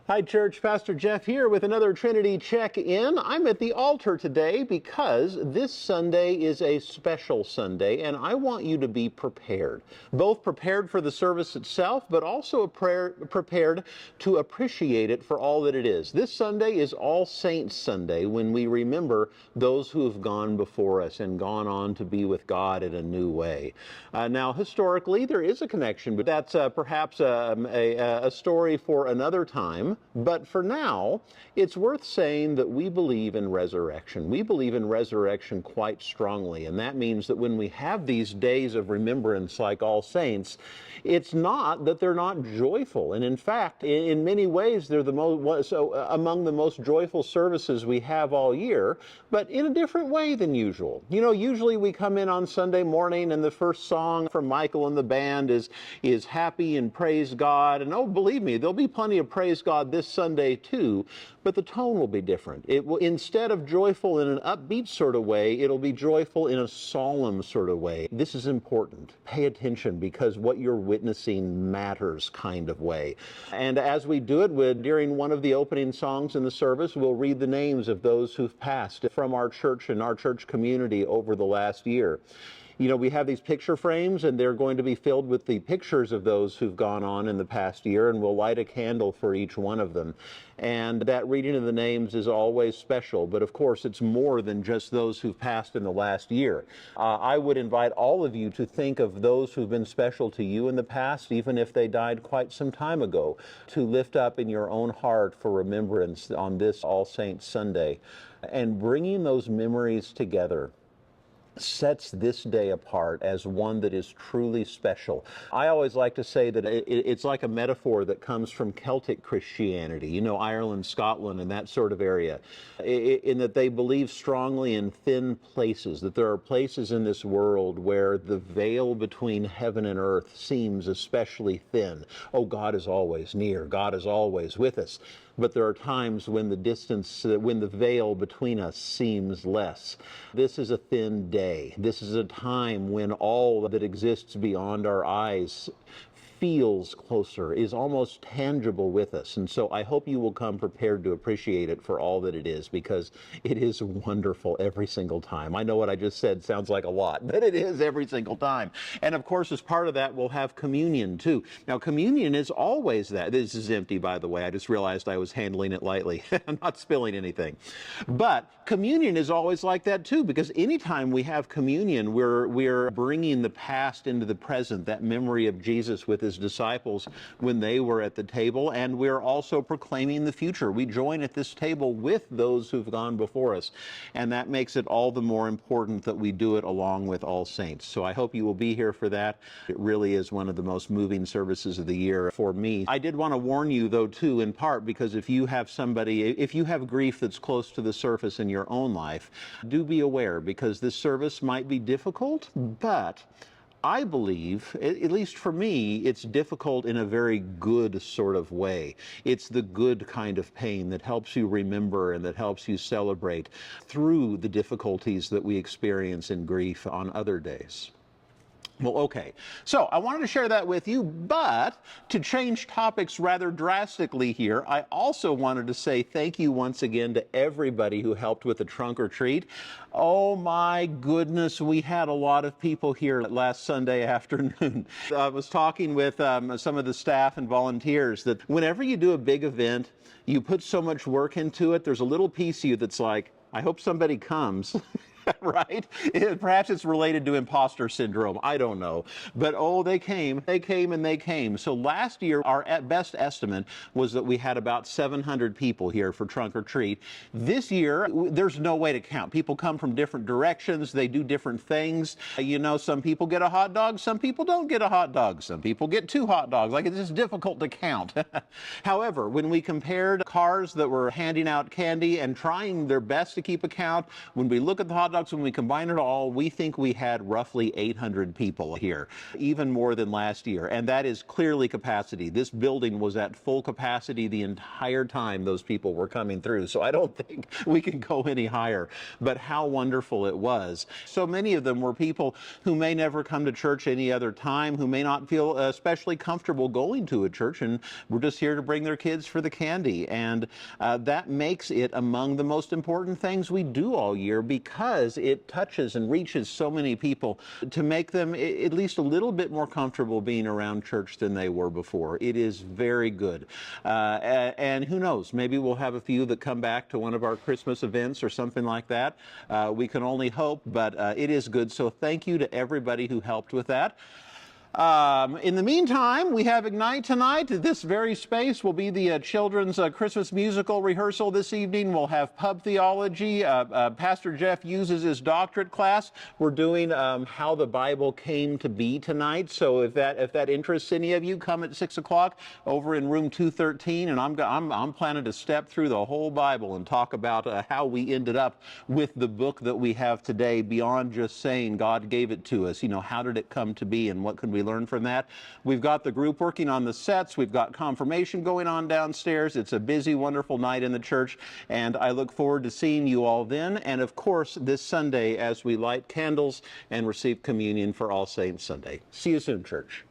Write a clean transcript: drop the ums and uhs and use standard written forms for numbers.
Hi, Church. Pastor Jeff here with another Trinity Check In. I'm at the altar today because this Sunday is a special Sunday, and I want you to be prepared. Both prepared for the service itself, but also prepared to appreciate it for all that it is. This Sunday is All Saints Sunday, when we remember those who have gone before us and gone on to be with God in a new way. Now, historically, there is a connection, but that's perhaps a story for another time. But for now, it's worth saying that we believe in resurrection. We believe in resurrection quite strongly, and that means that when we have these days of remembrance like All Saints, it's not that they're not joyful. And in fact, in many ways, they're among the most joyful services we have all year, but in a different way than usual. You know, usually we come in on Sunday morning and the first song from Michael and the band is happy and praise God. And oh, believe me, there'll be plenty of praise God this Sunday too, but the tone will be different. It will, instead of joyful in an upbeat sort of way, it'll be joyful in a solemn sort of way. This is important. Pay attention, because what you're witnessing matters kind of way. And as we do it, during one of the opening songs in the service, we'll read the names of those who've passed from our church and our church community over the last year. You know, we have these picture frames, and they're going to be filled with the pictures of those who've gone on in the past year, and we'll light a candle for each one of them. And that reading of the names is always special, but of course it's more than just those who've passed in the last year. I would invite all of you to think of those who've been special to you in the past, even if they died quite some time ago, to lift up in your own heart for remembrance on this All Saints Sunday. And bringing those memories together sets this day apart as one that is truly special. I always like to say that it's like a metaphor that comes from Celtic Christianity, you know, Ireland, Scotland, and that sort of area, in that they believe strongly in thin places, that there are places in this world where the veil between heaven and earth seems especially thin. Oh, God is always near. God is always with us. But there are times when the distance, when the veil between us seems less. This is a thin day. This is a time when all that exists beyond our eyes feels closer, is almost tangible with us. And so I hope you will come prepared to appreciate it for all that it is, because it is wonderful every single time. I know what I just said sounds like a lot, but it is every single time. And of course, as part of that, we'll have communion too. Now, communion is always that. This is empty, by the way. I just realized I was handling it lightly. I'm not spilling anything. But communion is always like that too, because anytime we have communion, we're bringing the past into the present, that memory of Jesus with his disciples when they were at the table, and we're also proclaiming the future. We join at this table with those who've gone before us, and that makes it all the more important that we do it along with All Saints. So I hope you will be here for that. It really is one of the most moving services of the year for me. I did want to warn you, though, too, in part, because if you have grief that's close to the surface in your own life, do be aware, because this service might be difficult, but I believe, at least for me, it's difficult in a very good sort of way. It's the good kind of pain that helps you remember and that helps you celebrate through the difficulties that we experience in grief on other days. Well, okay, so I wanted to share that with you, but to change topics rather drastically here, I also wanted to say thank you once again to everybody who helped with the trunk or treat. Oh my goodness, we had a lot of people here last Sunday afternoon. I was talking with some of the staff and volunteers that whenever you do a big event, you put so much work into it, there's a little piece of you that's like, I hope somebody comes. Right? Perhaps it's related to imposter syndrome. I don't know. But oh, they came. So last year, our best estimate was that we had about 700 people here for trunk or treat. This year, there's no way to count. People come from different directions. They do different things. You know, some people get a hot dog. Some people don't get a hot dog. Some people get 2 hot dogs. Like, it's just difficult to count. However, when we compared cars that were handing out candy and trying their best to keep a count, when we look at the hot dog products, when we combine it all, we think we had roughly 800 people here, even more than last year. And that is clearly capacity. This building was at full capacity the entire time those people were coming through. So I don't think we can go any higher. But how wonderful it was. So many of them were people who may never come to church any other time, who may not feel especially comfortable going to a church, and we're just here to bring their kids for the candy. And that makes it among the most important things we do all year, because it touches and reaches so many people to make them at least a little bit more comfortable being around church than they were before. It is very good. And who knows, maybe we'll have a few that come back to one of our Christmas events or something like that. We can only hope, but it is good. So thank you to everybody who helped with that. In the meantime, we have Ignite tonight. This very space will be the children's Christmas musical rehearsal this evening. We'll have pub theology. Pastor Jeff uses his doctorate class. We're doing how the Bible came to be tonight. So if that interests any of you, come at 6 o'clock over in room 213. And I'm planning to step through the whole Bible and talk about how we ended up with the book that we have today, beyond just saying God gave it to us. You know, how did it come to be, and what can we learn from that? We've got the group working on the sets. We've got confirmation going on downstairs. It's a busy, wonderful night in the church, and I look forward to seeing you all then. And of course, this Sunday as we light candles and receive communion for All Saints Sunday. See you soon, church.